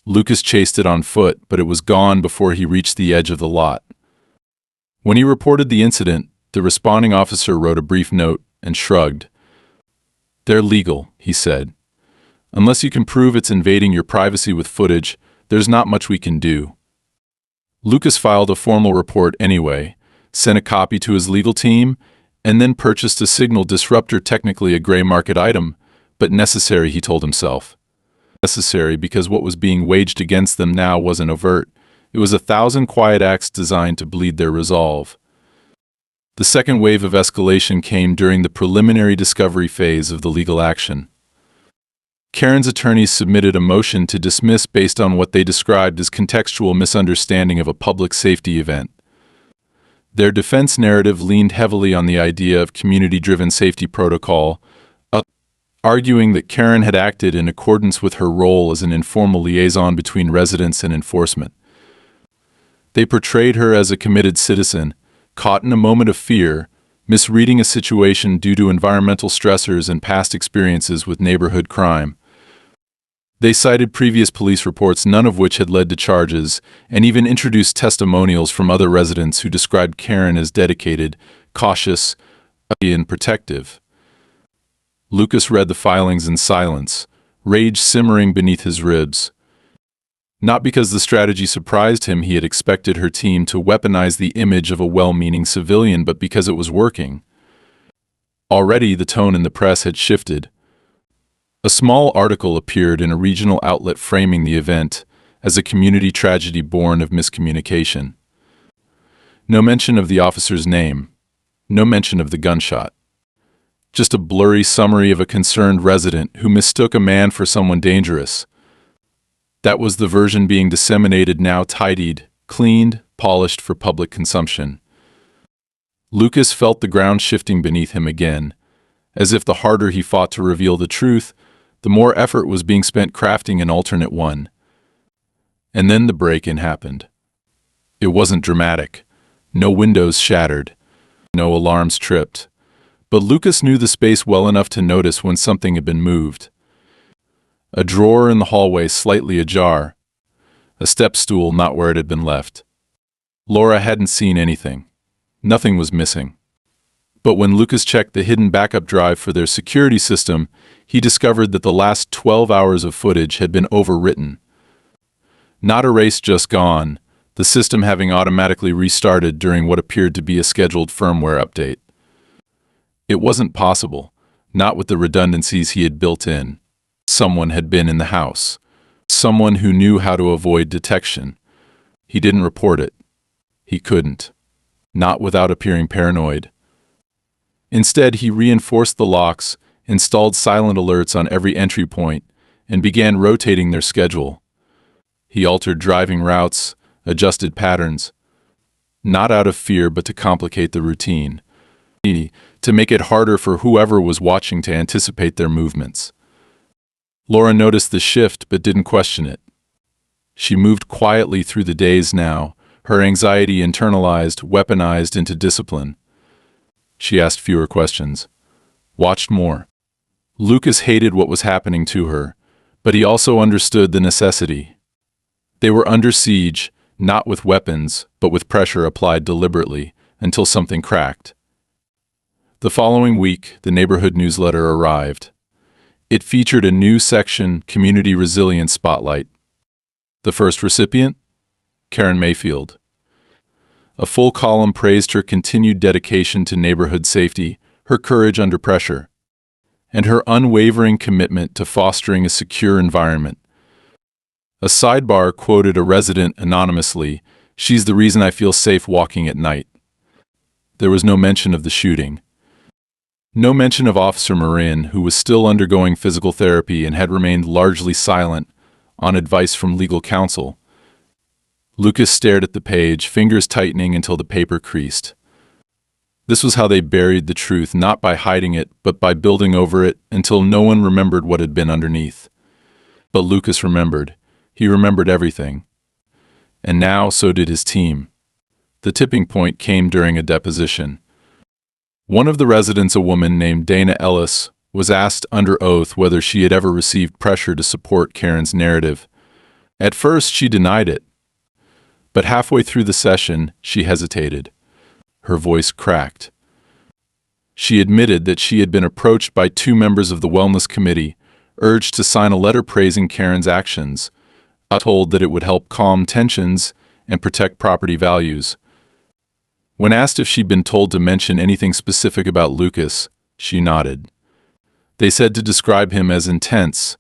Lucas chased it on foot, but it was gone before he reached the edge of the lot. When he reported the incident, the responding officer wrote a brief note and shrugged. "They're legal," he said. "Unless you can prove it's invading your privacy with footage, there's not much we can do." Lucas filed a formal report anyway, sent a copy to his legal team, and then purchased a signal disruptor, technically a gray market item, but necessary, he told himself. Necessary because what was being waged against them now wasn't overt. It was 1,000 quiet acts designed to bleed their resolve. The second wave of escalation came during the preliminary discovery phase of the legal action. Karen's attorneys submitted a motion to dismiss based on what they described as contextual misunderstanding of a public safety event. Their defense narrative leaned heavily on the idea of community-driven safety protocol, arguing that Karen had acted in accordance with her role as an informal liaison between residents and enforcement. They portrayed her as a committed citizen, caught in a moment of fear, misreading a situation due to environmental stressors and past experiences with neighborhood crime. They cited previous police reports, none of which had led to charges, and even introduced testimonials from other residents who described Karen as dedicated, cautious, and protective. Lucas read the filings in silence, rage simmering beneath his ribs. Not because the strategy surprised him, he had expected her team to weaponize the image of a well-meaning civilian, but because it was working. Already the tone in the press had shifted. A small article appeared in a regional outlet framing the event as a community tragedy born of miscommunication. No mention of the officer's name, no mention of the gunshot. Just a blurry summary of a concerned resident who mistook a man for someone dangerous. That was the version being disseminated, now tidied, cleaned, polished for public consumption. Lucas felt the ground shifting beneath him again, as if the harder he fought to reveal the truth, the more effort was being spent crafting an alternate one. And then the break-in happened. It wasn't dramatic. No windows shattered. No alarms tripped. But Lucas knew the space well enough to notice when something had been moved. A drawer in the hallway slightly ajar. A step stool not where it had been left. Laura hadn't seen anything. Nothing was missing. But when Lucas checked the hidden backup drive for their security system, he discovered that the last 12 hours of footage had been overwritten. Not erased, just gone, the system having automatically restarted during what appeared to be a scheduled firmware update. It wasn't possible, not with the redundancies he had built in. Someone had been in the house. Someone who knew how to avoid detection. He didn't report it. He couldn't. Not without appearing paranoid. Instead, he reinforced the locks, installed silent alerts on every entry point, and began rotating their schedule. He altered driving routes, adjusted patterns, not out of fear but to complicate the routine, to make it harder for whoever was watching to anticipate their movements. Laura noticed the shift but didn't question it. She moved quietly through the days now, her anxiety internalized, weaponized into discipline. She asked fewer questions, watched more. Lucas hated what was happening to her, but he also understood the necessity. They were under siege, not with weapons, but with pressure applied deliberately, until something cracked. The following week, the neighborhood newsletter arrived. It featured a new section, Community Resilience Spotlight. The first recipient? Karen Mayfield. A full column praised her continued dedication to neighborhood safety, her courage under pressure, and her unwavering commitment to fostering a secure environment. A sidebar quoted a resident anonymously, "She's the reason I feel safe walking at night." There was no mention of the shooting. No mention of Officer Marin, who was still undergoing physical therapy and had remained largely silent, on advice from legal counsel. Lucas stared at the page, fingers tightening until the paper creased. This was how they buried the truth, not by hiding it, but by building over it until no one remembered what had been underneath. But Lucas remembered. He remembered everything. And now so did his team. The tipping point came during a deposition. One of the residents, a woman named Dana Ellis, was asked under oath whether she had ever received pressure to support Karen's narrative. At first, she denied it. But halfway through the session, she hesitated. Her voice cracked. She admitted that she had been approached by 2 members of the Wellness Committee, urged to sign a letter praising Karen's actions, told that it would help calm tensions and protect property values. When asked if she'd been told to mention anything specific about Lucas, she nodded. They said to describe him as intense,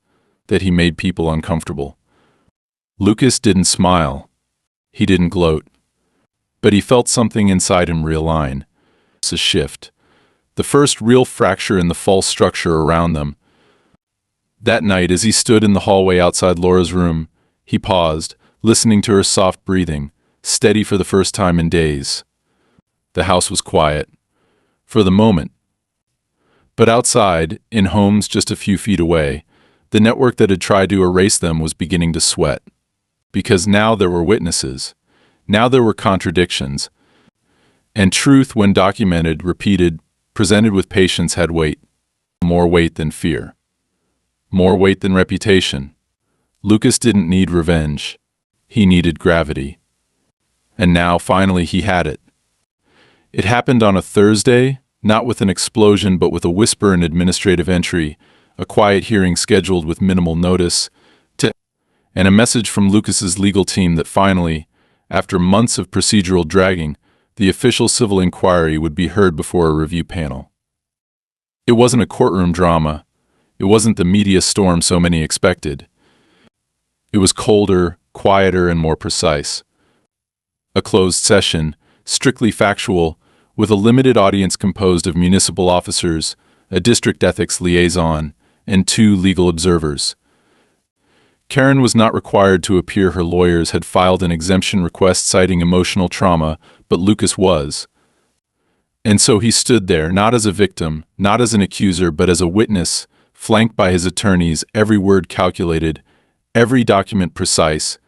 that he made people uncomfortable. Lucas didn't smile. He didn't gloat. But he felt something inside him realign. It's a shift. The first real fracture in the false structure around them. That night, as he stood in the hallway outside Laura's room, he paused, listening to her soft breathing, steady for the first time in days. The house was quiet. For the moment. But outside, in homes just a few feet away, the network that had tried to erase them was beginning to sweat. Because now there were witnesses. Now there were contradictions. And truth, when documented, repeated, presented with patience, had weight. More weight than fear. More weight than reputation. Lucas didn't need revenge. He needed gravity. And now, finally, he had it. It happened on a Thursday, not with an explosion but with a whisper in administrative entry, a quiet hearing scheduled with minimal notice, and a message from Lucas's legal team that finally, after months of procedural dragging, the official civil inquiry would be heard before a review panel. It wasn't a courtroom drama. It wasn't the media storm so many expected. It was colder, quieter, and more precise. A closed session, strictly factual, with a limited audience composed of municipal officers, a district ethics liaison, and 2 legal observers. Karen was not required to appear. Her lawyers had filed an exemption request citing emotional trauma, but Lucas was. And so he stood there, not as a victim, not as an accuser, but as a witness, flanked by his attorneys, every word calculated, every document precise,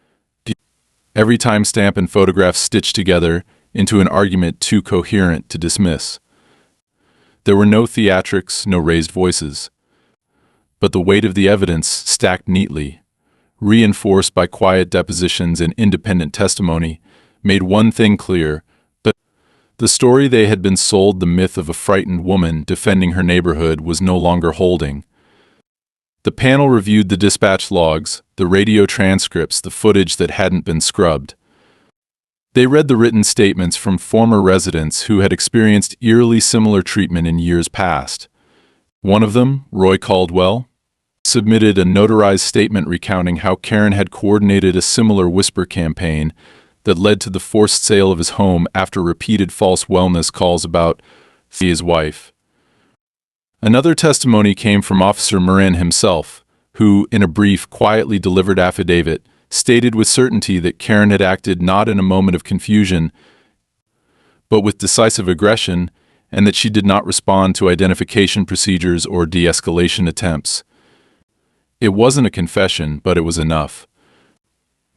every timestamp and photograph stitched together into an argument too coherent to dismiss. There were no theatrics, no raised voices. But the weight of the evidence, stacked neatly, reinforced by quiet depositions and independent testimony, made one thing clear, The story they had been sold, the myth of a frightened woman defending her neighborhood, was no longer holding. The panel reviewed the dispatch logs, the radio transcripts, the footage that hadn't been scrubbed. They read the written statements from former residents who had experienced eerily similar treatment in years past. One of them, Roy Caldwell, submitted a notarized statement recounting how Karen had coordinated a similar whisper campaign that led to the forced sale of his home after repeated false wellness calls about his wife. Another testimony came from Officer Moran himself, who, in a brief, quietly delivered affidavit, stated with certainty that Karen had acted not in a moment of confusion, but with decisive aggression, and that she did not respond to identification procedures or de-escalation attempts. It wasn't a confession, but it was enough.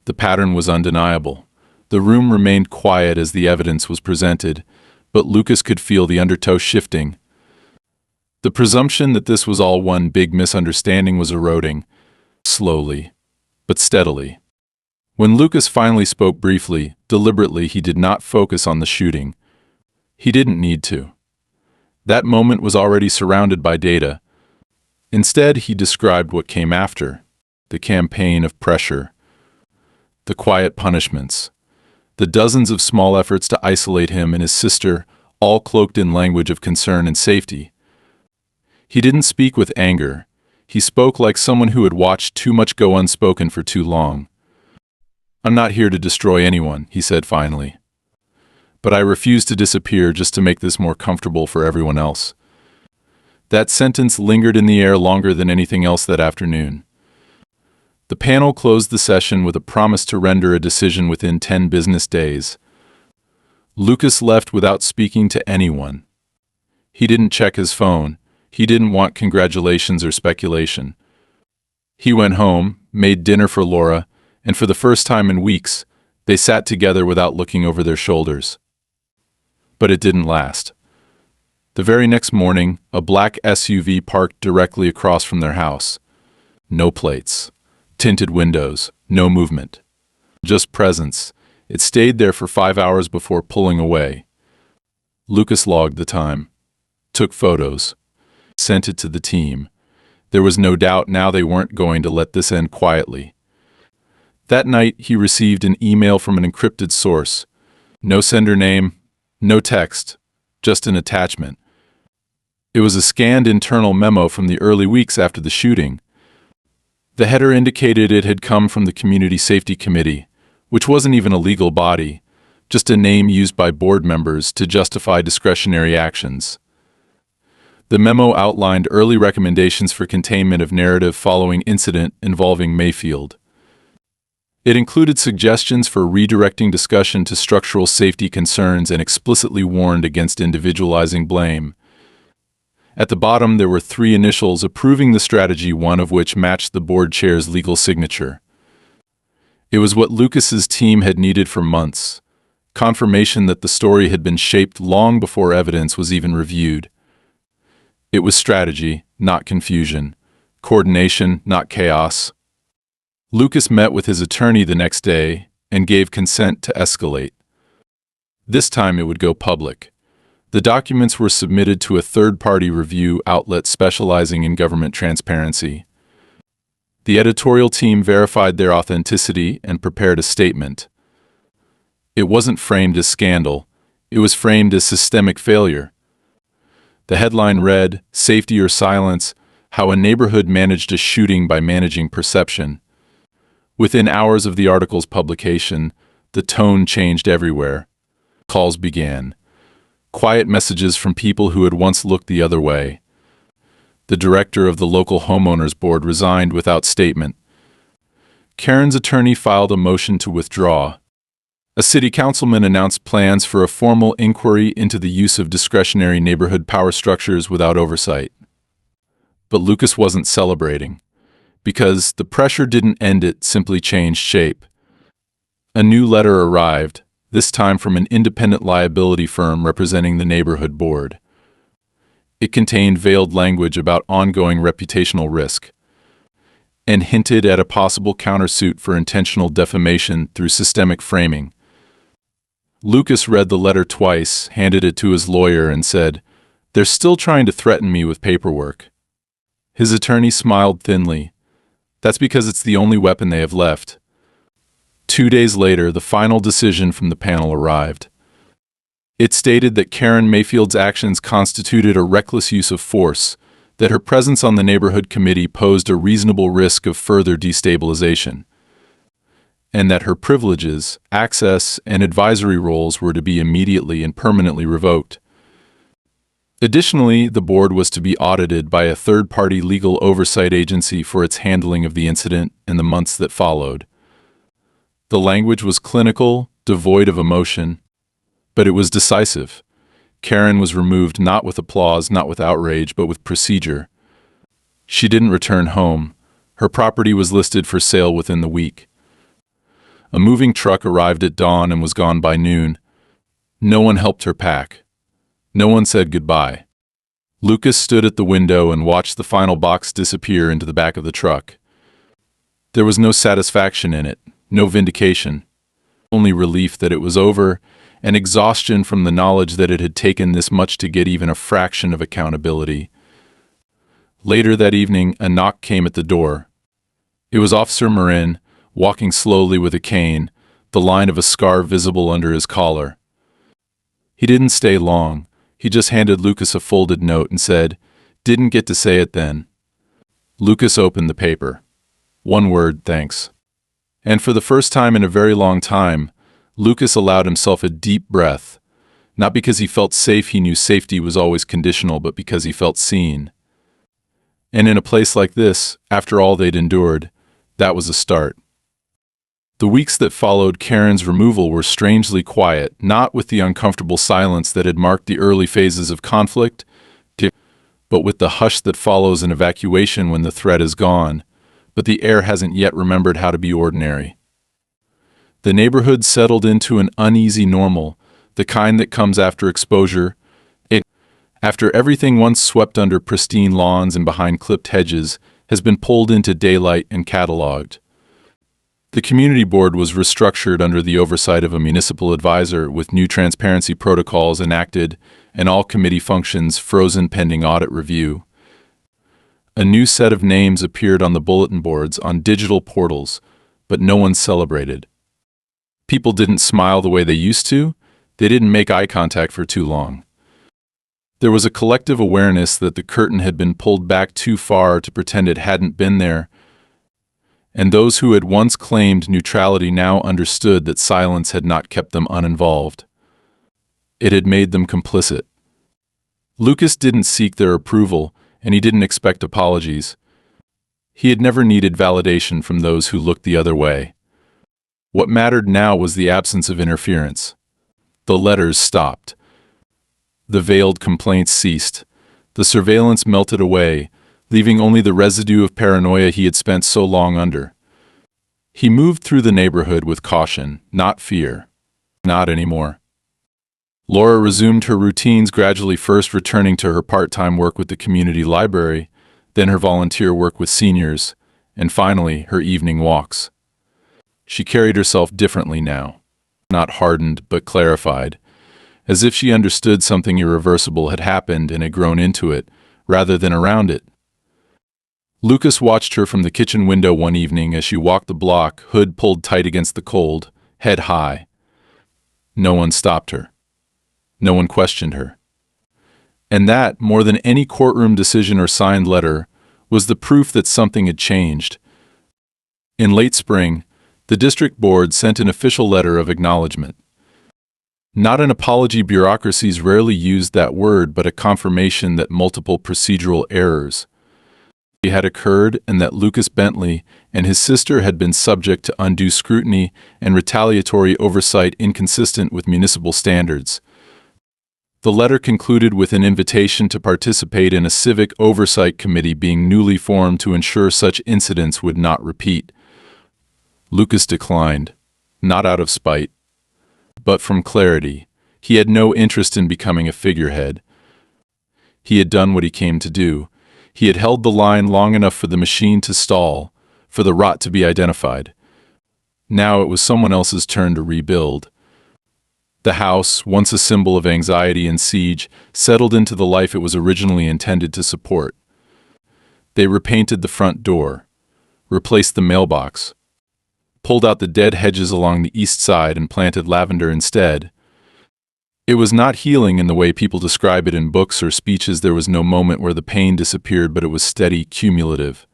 The pattern was undeniable. The room remained quiet as the evidence was presented, but Lucas could feel the undertow shifting. The presumption that this was all one big misunderstanding was eroding, slowly, but steadily. When Lucas finally spoke briefly, deliberately, he did not focus on the shooting. He didn't need to. That moment was already surrounded by data. Instead, he described what came after: the campaign of pressure, the quiet punishments, the dozens of small efforts to isolate him and his sister, all cloaked in language of concern and safety. He didn't speak with anger. He spoke like someone who had watched too much go unspoken for too long. "I'm not here to destroy anyone," he said finally. "But I refuse to disappear just to make this more comfortable for everyone else." That sentence lingered in the air longer than anything else that afternoon. The panel closed the session with a promise to render a decision within 10 business days. Lucas left without speaking to anyone. He didn't check his phone. He didn't want congratulations or speculation. He went home, made dinner for Laura, and for the first time in weeks, they sat together without looking over their shoulders. But it didn't last. The very next morning, a black SUV parked directly across from their house. No plates, tinted windows, no movement. Just presence. It stayed there for 5 hours before pulling away. Lucas logged the time, took photos, sent it to the team. There was no doubt now they weren't going to let this end quietly. That night, he received an email from an encrypted source. No sender name, no text, just an attachment. It was a scanned internal memo from the early weeks after the shooting. The header indicated it had come from the Community Safety Committee, which wasn't even a legal body, just a name used by board members to justify discretionary actions. The memo outlined early recommendations for containment of narrative following incident involving Mayfield. It included suggestions for redirecting discussion to structural safety concerns and explicitly warned against individualizing blame. At the bottom, there were 3 initials approving the strategy, one of which matched the board chair's legal signature. It was what Lucas's team had needed for months, confirmation that the story had been shaped long before evidence was even reviewed. It was strategy, not confusion, coordination, not chaos. Lucas met with his attorney the next day and gave consent to escalate. This time it would go public. The documents were submitted to a third-party review outlet specializing in government transparency. The editorial team verified their authenticity and prepared a statement. It wasn't framed as scandal. It was framed as systemic failure. The headline read, "Safety or Silence: How a Neighborhood Managed a Shooting by Managing Perception." Within hours of the article's publication, the tone changed everywhere. Calls began. Quiet messages from people who had once looked the other way. The director of the local homeowners board resigned without statement. Karen's attorney filed a motion to withdraw. A city councilman announced plans for a formal inquiry into the use of discretionary neighborhood power structures without oversight. But Lucas wasn't celebrating, because the pressure didn't end, it simply changed shape. A new letter arrived, this time from an independent liability firm representing the neighborhood board. It contained veiled language about ongoing reputational risk, and hinted at a possible countersuit for intentional defamation through systemic framing. Lucas read the letter twice, handed it to his lawyer, and said, "They're still trying to threaten me with paperwork." His attorney smiled thinly. "That's because it's the only weapon they have left." 2 days later, the final decision from the panel arrived. It stated that Karen Mayfield's actions constituted a reckless use of force, that her presence on the neighborhood committee posed a reasonable risk of further destabilization, and that her privileges, access, and advisory roles were to be immediately and permanently revoked. Additionally, the board was to be audited by a third-party legal oversight agency for its handling of the incident and the months that followed. The language was clinical, devoid of emotion, but it was decisive. Karen was removed not with applause, not with outrage, but with procedure. She didn't return home. Her property was listed for sale within the week. A moving truck arrived at dawn and was gone by noon. No one helped her pack. No one said goodbye. Lucas stood at the window and watched the final box disappear into the back of the truck. There was no satisfaction in it, no vindication, only relief that it was over, and exhaustion from the knowledge that it had taken this much to get even a fraction of accountability. Later that evening, a knock came at the door. It was Officer Marin, walking slowly with a cane, the line of a scar visible under his collar. He didn't stay long. He just handed Lucas a folded note and said, "Didn't get to say it then." Lucas opened the paper. One word, "Thanks." And for the first time in a very long time, Lucas allowed himself a deep breath, not because he felt safe, he knew safety was always conditional, but because he felt seen. And in a place like this, after all they'd endured, that was a start. The weeks that followed Karen's removal were strangely quiet, not with the uncomfortable silence that had marked the early phases of conflict, but with the hush that follows an evacuation when the threat is gone, but the air hasn't yet remembered how to be ordinary. The neighborhood settled into an uneasy normal, the kind that comes after exposure, after everything once swept under pristine lawns and behind clipped hedges has been pulled into daylight and catalogued. The community board was restructured under the oversight of a municipal advisor, with new transparency protocols enacted and all committee functions frozen pending audit review. A new set of names appeared on the bulletin boards on digital portals, but no one celebrated. People didn't smile the way they used to. They didn't make eye contact for too long. There was a collective awareness that the curtain had been pulled back too far to pretend it hadn't been there, and those who had once claimed neutrality now understood that silence had not kept them uninvolved. It had made them complicit. Lucas didn't seek their approval, and he didn't expect apologies. He had never needed validation from those who looked the other way. What mattered now was the absence of interference. The letters stopped. The veiled complaints ceased. The surveillance melted away, leaving only the residue of paranoia he had spent so long under. He moved through the neighborhood with caution, not fear. Not anymore. Laura resumed her routines, gradually, first returning to her part-time work with the community library, then her volunteer work with seniors, and finally her evening walks. She carried herself differently now, not hardened but clarified, as if she understood something irreversible had happened and had grown into it, rather than around it. Lucas watched her from the kitchen window one evening as she walked the block, hood pulled tight against the cold, head high. No one stopped her. No one questioned her. And that, more than any courtroom decision or signed letter, was the proof that something had changed. In late spring, the district board sent an official letter of acknowledgement. Not an apology, bureaucracies rarely used that word, but a confirmation that multiple procedural errors had occurred and that Lucas Bentley and his sister had been subject to undue scrutiny and retaliatory oversight inconsistent with municipal standards. The letter concluded with an invitation to participate in a civic oversight committee being newly formed to ensure such incidents would not repeat. Lucas declined, not out of spite, but from clarity. He had no interest in becoming a figurehead. He had done what he came to do. He had held the line long enough for the machine to stall, for the rot to be identified. Now it was someone else's turn to rebuild. The house, once a symbol of anxiety and siege, settled into the life it was originally intended to support. They repainted the front door, replaced the mailbox, pulled out the dead hedges along the east side and planted lavender instead. It was not healing in the way people describe it in books or speeches. There was no moment where the pain disappeared, but it was steady, cumulative.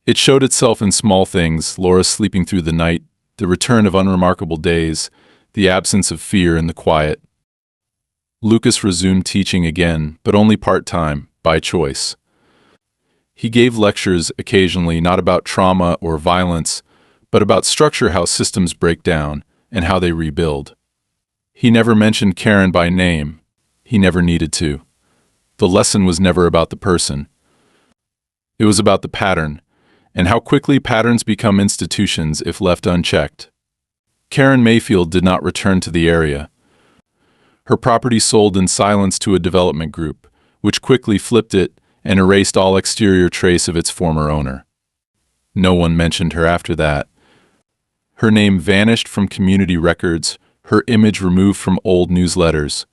It showed itself in small things: Laura sleeping through the night, the return of unremarkable days, the absence of fear in the quiet. Lucas resumed teaching again, but only part-time, by choice. He gave lectures occasionally, not about trauma or violence, but about structure, how systems break down, and how they rebuild. He never mentioned Karen by name. He never needed to. The lesson was never about the person. It was about the pattern, and how quickly patterns become institutions if left unchecked. Karen Mayfield did not return to the area. Her property sold in silence to a development group, which quickly flipped it and erased all exterior trace of its former owner. No one mentioned her after that. Her name vanished from community records, her image removed from old newsletters.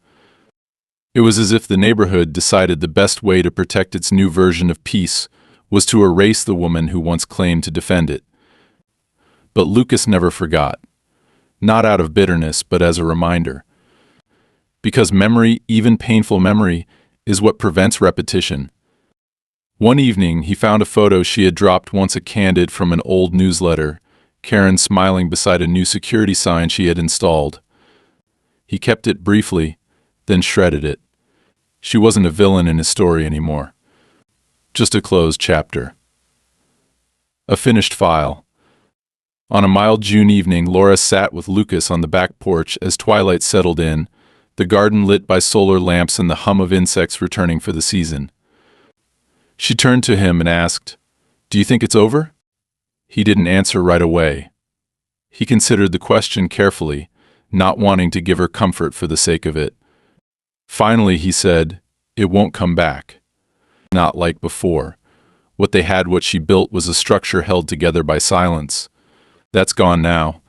It was as if the neighborhood decided the best way to protect its new version of peace was to erase the woman who once claimed to defend it. But Lucas never forgot. Not out of bitterness, but as a reminder. Because memory, even painful memory, is what prevents repetition. One evening, he found a photo she had dropped once, a candid from an old newsletter, Karen smiling beside a new security sign she had installed. He kept it briefly, then shredded it. She wasn't a villain in his story anymore. Just a closed chapter. A finished file. On a mild June evening, Laura sat with Lucas on the back porch as twilight settled in, the garden lit by solar lamps and the hum of insects returning for the season. She turned to him and asked, "Do you think it's over?" He didn't answer right away. He considered the question carefully, not wanting to give her comfort for the sake of it. Finally, he said, "It won't come back. Not like before. What they had, what she built, was a structure held together by silence. That's gone now."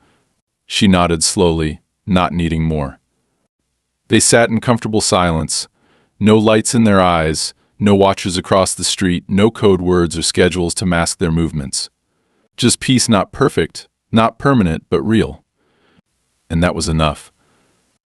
She nodded slowly, not needing more. They sat in comfortable silence, no lights in their eyes, no watchers across the street, no code words or schedules to mask their movements. Just peace, not perfect, not permanent, but real. And that was enough.